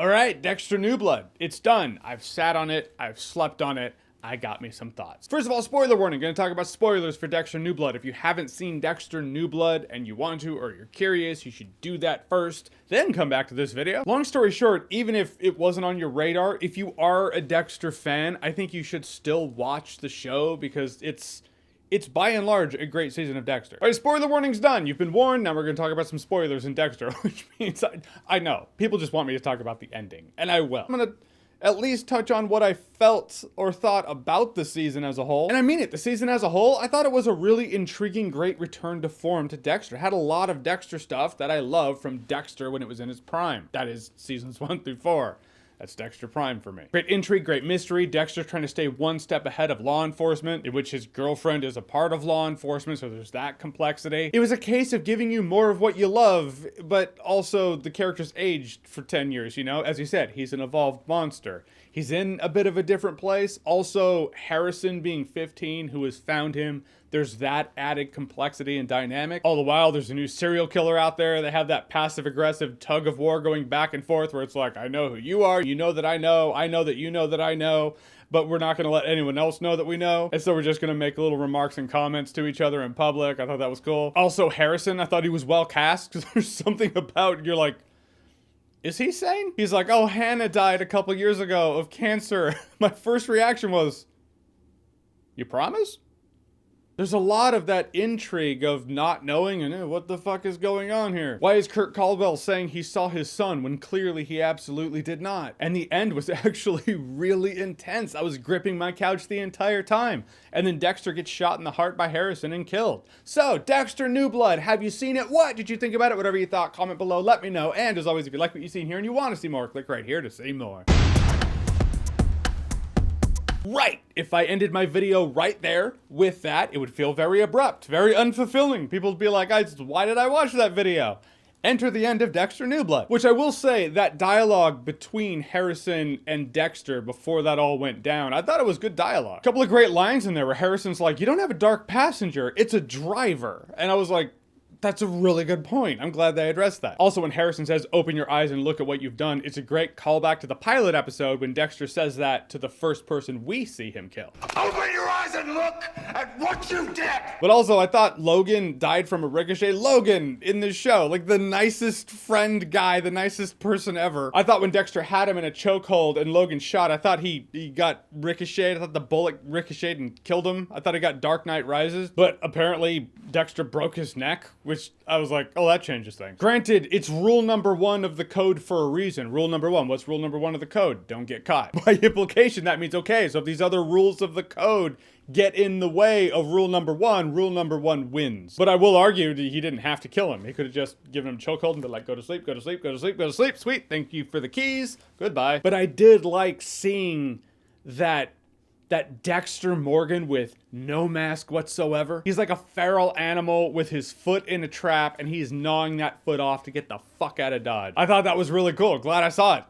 All right, Dexter New Blood. It's done. I've sat on it. I've slept on it. I got me some thoughts. First of all, spoiler warning. Going to talk about spoilers for Dexter New Blood. If you haven't seen Dexter New Blood and you want to, or you're curious, you should do that first, then come back to this video. Long story short, even if it wasn't on your radar, if you are a Dexter fan, I think you should still watch the show because it's by and large a great season of Dexter. All right, spoiler warning's done. You've been warned. Now we're going to talk about some spoilers in Dexter, which means I know people just want me to talk about the ending, and I will. I'm going to at least touch on what I felt or thought about the season as a whole. And I mean it, the season as a whole, I thought it was a really intriguing, great return to form to Dexter. It had a lot of Dexter stuff that I love from Dexter when it was in its prime. That is seasons 1 through 4. That's Dexter Prime for me. Great intrigue, great mystery. Dexter's trying to stay one step ahead of law enforcement, in which his girlfriend is a part of law enforcement, so there's that complexity. It was a case of giving you more of what you love, but also the character's aged for 10 years, you know? As you said, he's an evolved monster. He's in a bit of a different place. Also, Harrison being 15, who has found him, there's that added complexity and dynamic. All the while, there's a new serial killer out there. They have that passive-aggressive tug of war going back and forth where it's like, I know who you are, you know that I know that you know that I know, but we're not going to let anyone else know that we know. And so we're just going to make little remarks and comments to each other in public. I thought that was cool. Also, Harrison, I thought he was well cast because there's something about, you're like, is he sane? He's like, oh, Hannah died a couple years ago of cancer. My first reaction was, you promise? There's a lot of that intrigue of not knowing and what the fuck is going on here? Why is Kurt Caldwell saying he saw his son when clearly he absolutely did not? And the end was actually really intense. I was gripping my couch the entire time. And then Dexter gets shot in the heart by Harrison and killed. So, Dexter New Blood, have you seen it? What did you think about it? Whatever you thought, comment below, let me know. And as always, if you like what you've seen here and you want to see more, click right here to see more. Right, if I ended my video right there with that, it would feel very abrupt, very unfulfilling. People would be like, why did I watch that video? Enter the end of Dexter New Blood. Which I will say, that dialogue between Harrison and Dexter before that all went down, I thought it was good dialogue. A couple of great lines in there where Harrison's like, you don't have a dark passenger, it's a driver. And I was like, that's a really good point. I'm glad they addressed that. Also, when Harrison says, open your eyes and look at what you've done, it's a great callback to the pilot episode when Dexter says that to the first person we see him kill. Open your eyes and look at what you did! But also, I thought Logan died from a ricochet. Logan in this show, like the nicest friend guy, the nicest person ever. I thought when Dexter had him in a chokehold and Logan shot, I thought he got ricocheted. I thought the bullet ricocheted and killed him. I thought he got Dark Knight Rises. But apparently, Dexter broke his neck, which I was like, oh, that changes things. Granted, it's rule number 1 of the code for a reason. Rule number 1. What's rule number 1 of the code? Don't get caught. By implication, that means, okay, so if these other rules of the code get in the way of rule number 1 wins. But I will argue that he didn't have to kill him. He could have just given him a chokehold and been like, go to sleep, go to sleep, go to sleep, go to sleep. Sweet, thank you for the keys. Goodbye. But I did like seeing that Dexter Morgan with no mask whatsoever. He's like a feral animal with his foot in a trap and he's gnawing that foot off to get the fuck out of Dodge. I thought that was really cool. Glad I saw it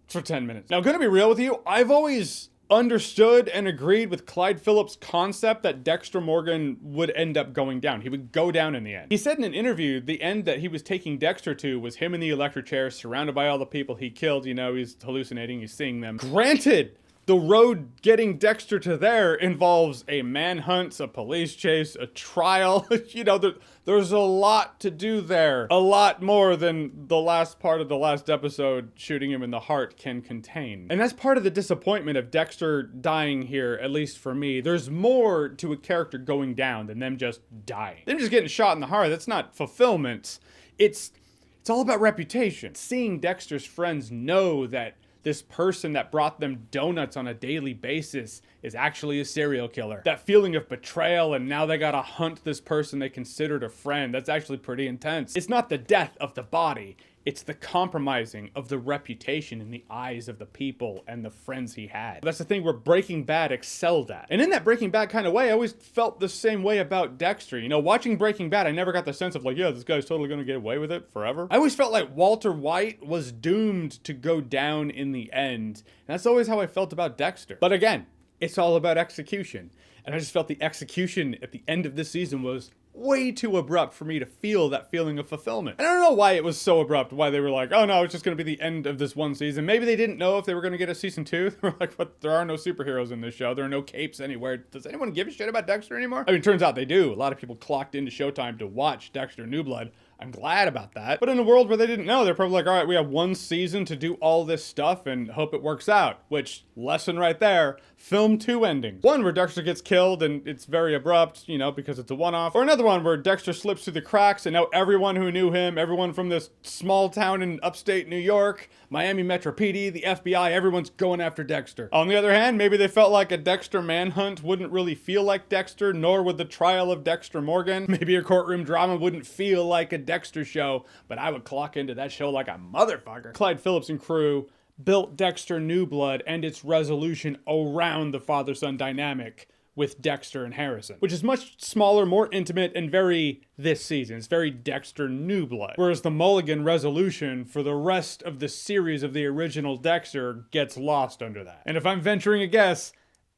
for 10 minutes. Now, gonna be real with you, I've always understood and agreed with Clyde Phillips' concept that Dexter Morgan would end up going down. He would go down in the end. He said in an interview, the end that he was taking Dexter to was him in the electric chair, surrounded by all the people he killed. You know, he's hallucinating, he's seeing them. Granted, the road getting Dexter to there involves a manhunt, a police chase, a trial. You know, there's a lot to do there. A lot more than the last part of the last episode, shooting him in the heart, can contain. And that's part of the disappointment of Dexter dying here, at least for me. There's more to a character going down than them just dying. Them just getting shot in the heart, that's not fulfillment. It's all about reputation. Seeing Dexter's friends know that this person that brought them donuts on a daily basis is actually a serial killer. That feeling of betrayal and now they gotta hunt this person they considered a friend, that's actually pretty intense. It's not the death of the body, it's the compromising of the reputation in the eyes of the people and the friends he had. That's the thing where Breaking Bad excelled at. And in that Breaking Bad kind of way, I always felt the same way about Dexter. You know, watching Breaking Bad, I never got the sense of like, yeah, this guy's totally gonna get away with it forever. I always felt like Walter White was doomed to go down in the end. And that's always how I felt about Dexter. But again, it's all about execution. And I just felt the execution at the end of this season was way too abrupt for me to feel that feeling of fulfillment. And I don't know why it was so abrupt, why they were like, oh no, it's just going to be the end of this one season. Maybe they didn't know if they were going to get a season 2. They were like, but there are no superheroes in this show. There are no capes anywhere. Does anyone give a shit about Dexter anymore? I mean, turns out they do. A lot of people clocked into Showtime to watch Dexter New Blood. I'm glad about that. But in a world where they didn't know, they're probably like, all right, we have one season to do all this stuff and hope it works out. Which, lesson right there, film 2 endings. One where Dexter gets killed and it's very abrupt, you know, because it's a one-off. Or another one where Dexter slips through the cracks and now everyone who knew him, everyone from this small town in upstate New York, Miami Metro PD, the FBI, everyone's going after Dexter. On the other hand, maybe they felt like a Dexter manhunt wouldn't really feel like Dexter, nor would the trial of Dexter Morgan. Maybe a courtroom drama wouldn't feel like a Dexter show, but I would clock into that show like a motherfucker. Clyde Phillips and crew built Dexter New Blood and its resolution around the father-son dynamic with Dexter and Harrison, which is much smaller, more intimate, and very this season. It's very Dexter New Blood. Whereas the Mulligan resolution for the rest of the series of the original Dexter gets lost under that. And if I'm venturing a guess,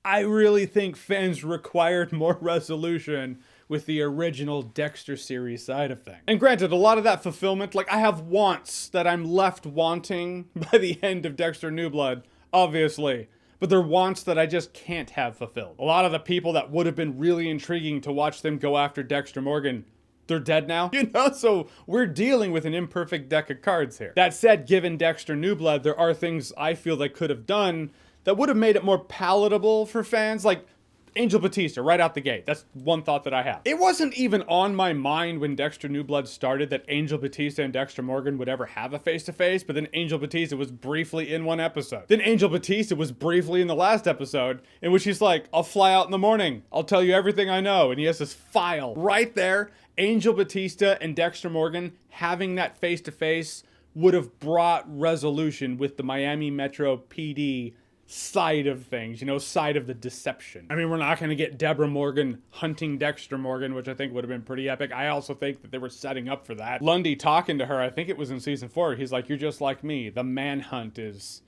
I really think fans required more resolution with the original Dexter series side of things. And granted, a lot of that fulfillment, like I have wants that I'm left wanting by the end of Dexter New Blood, obviously. But they're wants that I just can't have fulfilled. A lot of the people that would have been really intriguing to watch them go after Dexter Morgan, they're dead now. You know, so we're dealing with an imperfect deck of cards here. That said, given Dexter New Blood, there are things I feel they could have done that would have made it more palatable for fans, like Angel Batista right out the gate. That's one thought that I have. It wasn't even on my mind when Dexter New Blood started that Angel Batista and Dexter Morgan would ever have a face-to-face, but then Angel Batista was briefly in one episode. Then Angel Batista was briefly in the last episode, in which he's like, I'll fly out in the morning. I'll tell you everything I know. And he has this file right there. Angel Batista and Dexter Morgan having that face-to-face would have brought resolution with the Miami Metro PD side of things, you know, side of the deception. I mean, we're not going to get Deborah Morgan hunting Dexter Morgan, which I think would have been pretty epic. I also think that they were setting up for that. Lundy talking to her, I think it was in season 4, he's like, you're just like me. The manhunt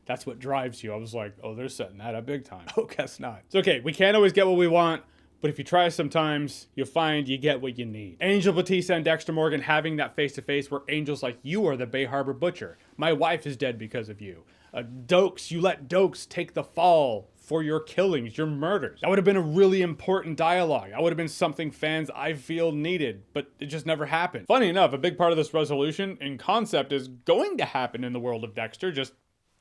that's what drives you. I was like, oh, they're setting that up big time. Oh, guess not. It's okay. We can't always get what we want, but if you try sometimes, you'll find you get what you need. Angel Batista and Dexter Morgan having that face-to-face where Angel's like, you are the Bay Harbor Butcher. My wife is dead because of you. Dokes, you let Dokes take the fall for your killings, your murders. That would have been a really important dialogue. That would have been something fans, I feel, needed, but it just never happened. Funny enough, a big part of this resolution in concept is going to happen in the world of Dexter, just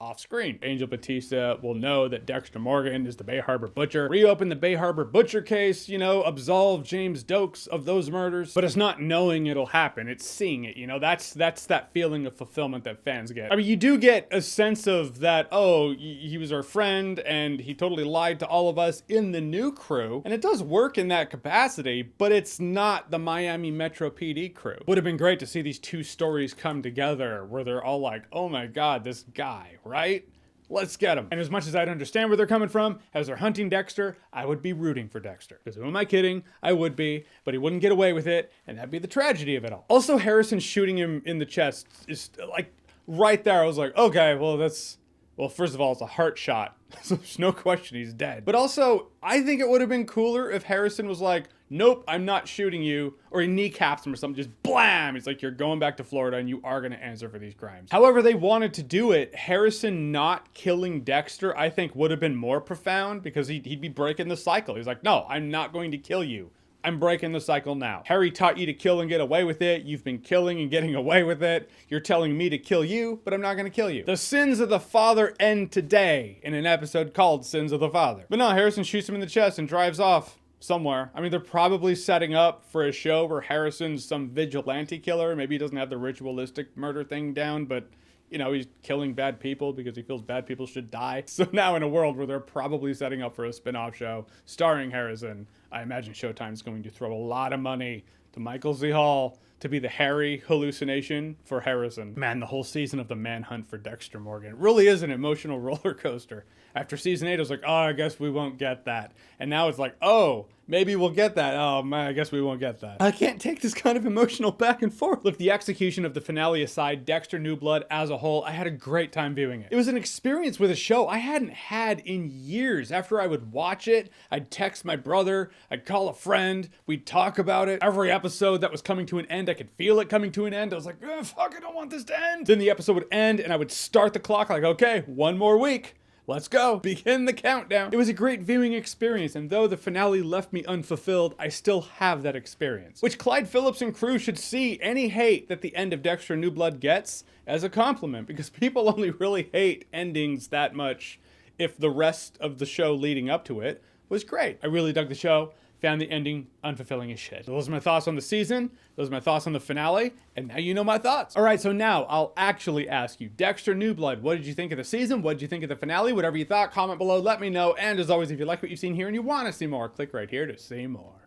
off screen. Angel Batista will know that Dexter Morgan is the Bay Harbor Butcher. Reopen the Bay Harbor Butcher case, you know, absolve James Dokes of those murders. But it's not knowing it'll happen, it's seeing it, you know. That's that feeling of fulfillment that fans get. I mean, you do get a sense of that, oh, he was our friend and he totally lied to all of us in the new crew. And it does work in that capacity, but it's not the Miami Metro PD crew. Would have been great to see these two stories come together where they're all like, oh my God, this guy, right? Let's get him. And as much as I'd understand where they're coming from, as they're hunting Dexter, I would be rooting for Dexter. Because who am I kidding? I would be, but he wouldn't get away with it, and that'd be the tragedy of it all. Also, Harrison shooting him in the chest is like, right there, I was like, okay, well, first of all, it's a heart shot. So there's no question he's dead. But also, I think it would have been cooler if Harrison was like, nope, I'm not shooting you. Or he kneecaps him or something, just blam! He's like, you're going back to Florida and you are going to answer for these crimes. However they wanted to do it, Harrison not killing Dexter, I think would have been more profound because he'd be breaking the cycle. He's like, no, I'm not going to kill you. I'm breaking the cycle now. Harry taught you to kill and get away with it. You've been killing and getting away with it. You're telling me to kill you, but I'm not going to kill you. The sins of the father end today in an episode called Sins of the Father. But no, Harrison shoots him in the chest and drives off somewhere. I mean, they're probably setting up for a show where Harrison's some vigilante killer. Maybe he doesn't have the ritualistic murder thing down, but you know, he's killing bad people because he feels bad people should die. So now in a world where they're probably setting up for a spin-off show starring Harrison, I imagine Showtime's going to throw a lot of money to Michael Z. Hall to be the Harry hallucination for Harrison. Man, the whole season of the manhunt for Dexter Morgan really is an emotional roller coaster. After season 8, it was like, oh, I guess we won't get that. And now it's like, oh, Maybe we'll get that. Oh man, I guess we won't get that. I can't take this kind of emotional back and forth. Look, the execution of the finale aside, Dexter New Blood as a whole, I had a great time viewing it. It was an experience with a show I hadn't had in years. After I would watch it, I'd text my brother, I'd call a friend, we'd talk about it. Every episode that was coming to an end, I could feel it coming to an end. I was like, fuck, I don't want this to end. Then the episode would end and I would start the clock like, okay, one more week. Let's go. Begin the countdown. It was a great viewing experience, and though the finale left me unfulfilled, I still have that experience. Which Clyde Phillips and crew should see any hate that the end of Dexter New Blood gets as a compliment, because people only really hate endings that much if the rest of the show leading up to it was great. I really dug the show. Found the ending unfulfilling as shit. Those are my thoughts on the season. Those are my thoughts on the finale. And now you know my thoughts. All right, so now I'll actually ask you, Dexter New Blood, what did you think of the season? What did you think of the finale? Whatever you thought, comment below, let me know. And as always, if you like what you've seen here and you want to see more, click right here to see more.